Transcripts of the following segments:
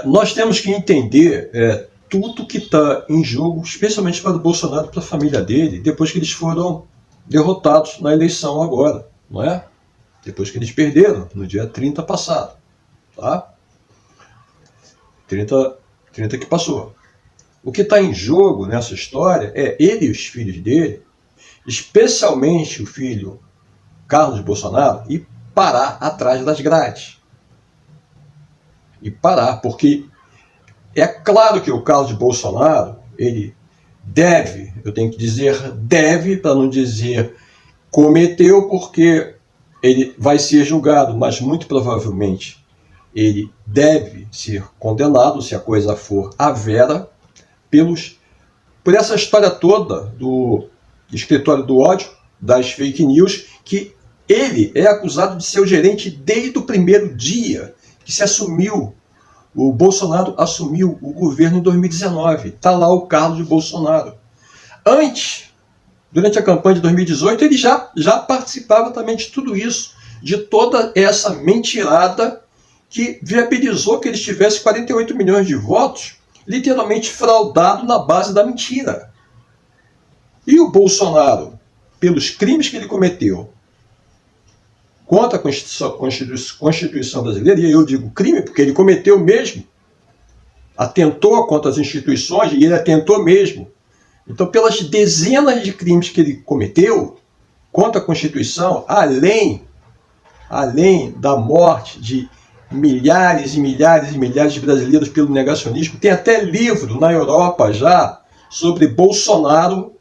Nós temos que entender tudo que está em jogo, especialmente para o Bolsonaro e para a família dele, depois que eles foram derrotados na eleição agora, não é? Depois que eles perderam, no dia 30 passado. Tá? 30 que passou. O que está em jogo nessa história é ele e os filhos dele, especialmente o filho Carlos Bolsonaro, e parar atrás das grades. E parar, porque é claro que o Carlos Bolsonaro, ele deve, eu tenho que dizer deve, para não dizer cometeu, porque ele vai ser julgado, mas muito provavelmente ele deve ser condenado, se a coisa for a vera, por essa história toda do escritório do ódio, das fake news, que ele é acusado de ser o gerente desde o primeiro dia que se assumiu. O Bolsonaro assumiu o governo em 2019. Está lá o Carlos Bolsonaro. Antes, durante a campanha de 2018, ele já participava também de tudo isso, de toda essa mentirada que viabilizou que ele tivesse 48 milhões de votos, literalmente fraudado na base da mentira. E o Bolsonaro, pelos crimes que ele cometeu contra a Constituição brasileira, e eu digo crime porque ele cometeu mesmo, atentou contra as instituições, e ele atentou mesmo. Então, pelas dezenas de crimes que ele cometeu contra a Constituição, além da morte de milhares e milhares e milhares de brasileiros pelo negacionismo, tem até livro na Europa já sobre Bolsonaro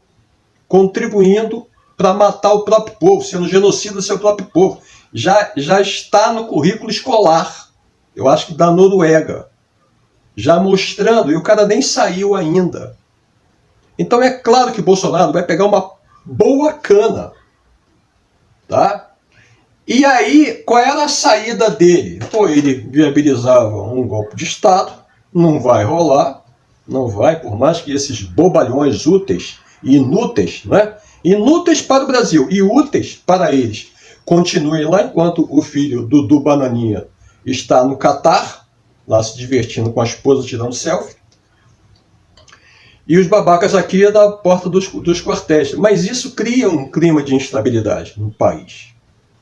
contribuindo para matar o próprio povo, sendo genocida do seu próprio povo. Já está no currículo escolar, eu acho que da Noruega, já mostrando, e o cara nem saiu ainda. Então é claro que Bolsonaro vai pegar uma boa cana, tá? E aí, qual era a saída dele? Pô, ele viabilizava um golpe de Estado, não vai rolar, não vai, por mais que esses bobalhões úteis e inúteis, né? Inúteis para o Brasil e úteis para eles, continuem lá enquanto o filho Dudu Bananinha está no Catar, lá se divertindo com a esposa tirando selfie, e os babacas aqui da porta dos quartéis. Mas isso cria um clima de instabilidade no país.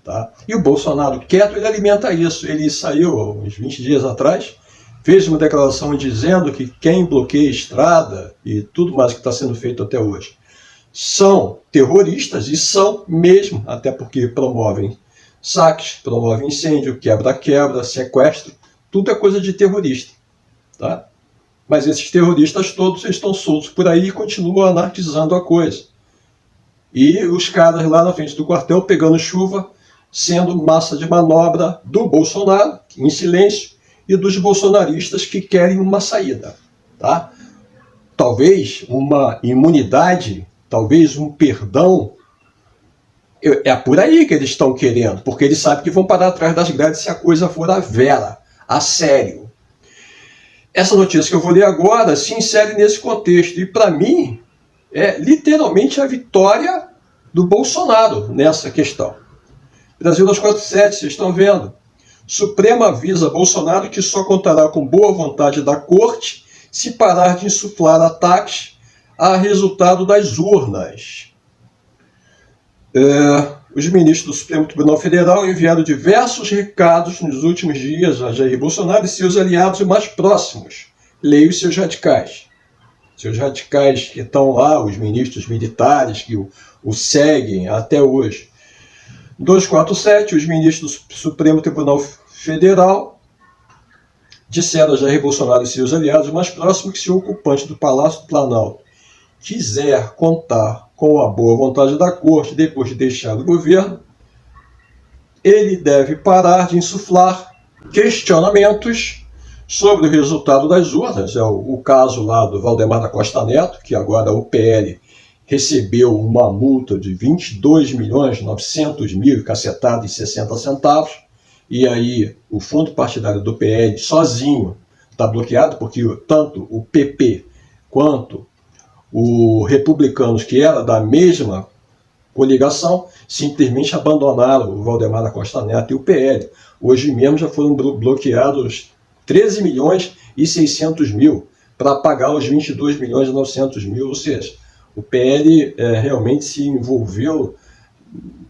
Tá? E o Bolsonaro quieto, ele alimenta isso. Ele saiu uns 20 dias atrás, fez uma declaração dizendo que quem bloqueia a estrada e tudo mais que está sendo feito até hoje são terroristas, e são mesmo, até porque promovem saques, promovem incêndio, quebra-quebra, sequestro, tudo é coisa de terrorista. Tá? Mas esses terroristas todos estão soltos por aí e continuam anarquizando a coisa. E os caras lá na frente do quartel pegando chuva, sendo massa de manobra do Bolsonaro, em silêncio, e dos bolsonaristas que querem uma saída. Tá? Talvez uma imunidade, talvez um perdão, é por aí que eles estão querendo, porque eles sabem que vão parar atrás das grades se a coisa for a vera, a sério. Essa notícia que eu vou ler agora se insere nesse contexto, e para mim é literalmente a vitória do Bolsonaro nessa questão. Brasil 247, vocês estão vendo. Supremo avisa Bolsonaro que só contará com boa vontade da corte se parar de insuflar ataques a resultado das urnas. Os ministros do Supremo Tribunal Federal enviaram diversos recados nos últimos dias a Jair Bolsonaro e seus aliados mais próximos. Leia os seus radicais. Seus radicais que estão lá, os ministros militares que o seguem até hoje. 247, os ministros do Supremo Tribunal Federal disseram a Jair Bolsonaro e seus aliados mais próximos que se o ocupante do Palácio do Planalto quiser contar com a boa vontade da corte depois de deixar o governo, ele deve parar de insuflar questionamentos sobre o resultado das urnas. É o caso lá do Valdemar da Costa Neto, que agora o PL recebeu uma multa de 22.900.000 e cacetada e 60 centavos, e aí o fundo partidário do PL sozinho está bloqueado, porque tanto o PP quanto os republicanos, que era da mesma coligação, simplesmente abandonaram o Valdemar da Costa Neto e o PL. Hoje mesmo já foram bloqueados 13 milhões e 600 mil para pagar os 22 milhões e 900 mil, ou seja, o PL realmente se envolveu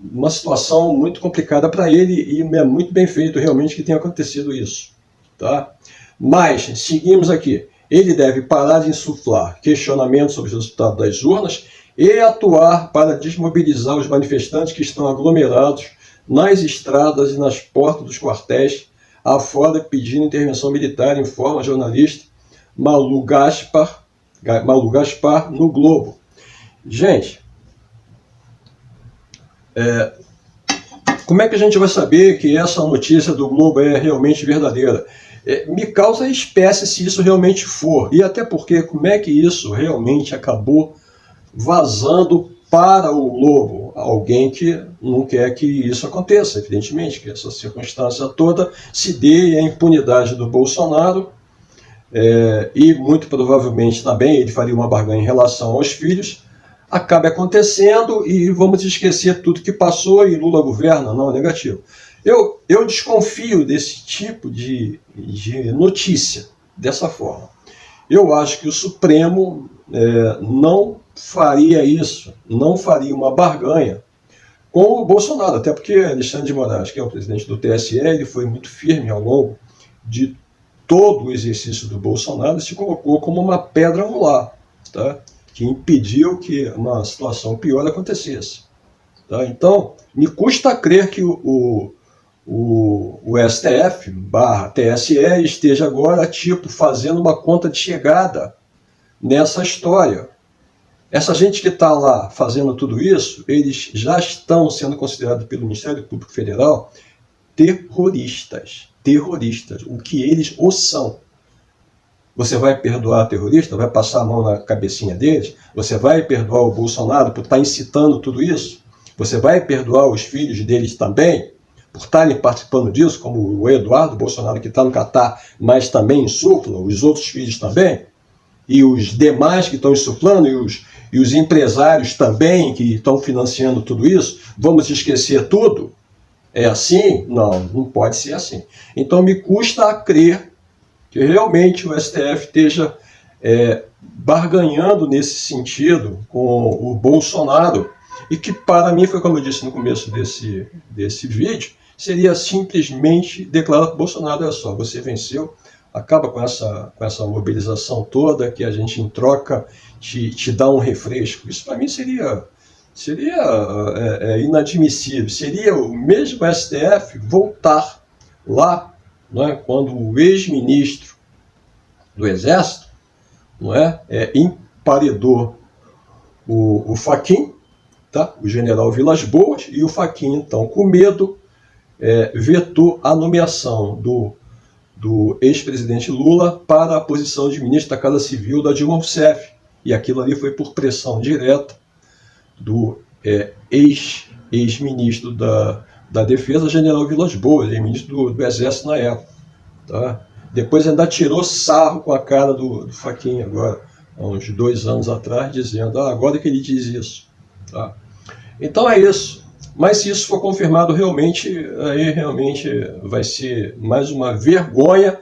numa situação muito complicada para ele e é muito bem feito realmente que tenha acontecido isso. Tá? Mas, seguimos aqui, ele deve parar de insuflar questionamentos sobre o resultado das urnas e atuar para desmobilizar os manifestantes que estão aglomerados nas estradas e nas portas dos quartéis afora pedindo intervenção militar, informa a jornalista Malu Gaspar no Globo. Gente, como é que a gente vai saber que essa notícia do Globo é realmente verdadeira? Me causa espécie se isso realmente for. E até porque, como é que isso realmente acabou vazando para o Globo? Alguém que não quer que isso aconteça, evidentemente, que essa circunstância toda se dê e a impunidade do Bolsonaro, e muito provavelmente também ele faria uma barganha em relação aos filhos, acabe acontecendo e vamos esquecer tudo que passou e Lula governa. Não, é negativo. Eu desconfio desse tipo de notícia, dessa forma. Eu acho que o Supremo não faria isso, não faria uma barganha com o Bolsonaro, até porque Alexandre de Moraes, que é o presidente do TSE, ele foi muito firme ao longo de todo o exercício do Bolsonaro e se colocou como uma pedra angular, tá? Que impediu que uma situação pior acontecesse. Tá? Então, me custa crer que o STF/TSE esteja agora, fazendo uma conta de chegada nessa história. Essa gente que está lá fazendo tudo isso, eles já estão sendo considerados pelo Ministério Público Federal terroristas. Terroristas, o que eles o são. Você vai perdoar terrorista? Vai passar a mão na cabecinha deles? Você vai perdoar o Bolsonaro por estar incitando tudo isso? Você vai perdoar os filhos deles também por estarem participando disso, como o Eduardo Bolsonaro, que está no Catar, mas também insufla, os outros filhos também? E os demais que estão insuflando, e os empresários também que estão financiando tudo isso? Vamos esquecer tudo? É assim? Não, não pode ser assim. Então me custa a crer que realmente o STF esteja barganhando nesse sentido com o Bolsonaro, e que para mim, foi como eu disse no começo desse vídeo, seria simplesmente declarar para o Bolsonaro: olha só, você venceu, acaba com essa mobilização toda, que a gente em troca te dá um refresco. Isso para mim seria inadmissível. Seria o mesmo STF voltar lá, não é, quando o ex-ministro do Exército, não é, emparedou o Fachin, tá, o general Vilas Boas, e o Fachin, então, com medo, vetou a nomeação do ex-presidente Lula para a posição de ministro da Casa Civil da Dilma Rousseff. E aquilo ali foi por pressão direta do ex-ministro da Defesa, general Vilas Boas, ex-ministro do Exército na época. Tá? Depois ainda tirou sarro com a cara do Fachin agora, há uns 2 anos atrás, dizendo: agora que ele diz isso. Tá? Então é isso. Mas se isso for confirmado realmente, aí realmente vai ser mais uma vergonha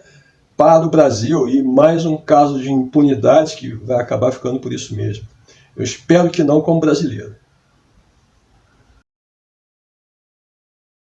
para o Brasil e mais um caso de impunidade que vai acabar ficando por isso mesmo. Eu espero que não como brasileiro.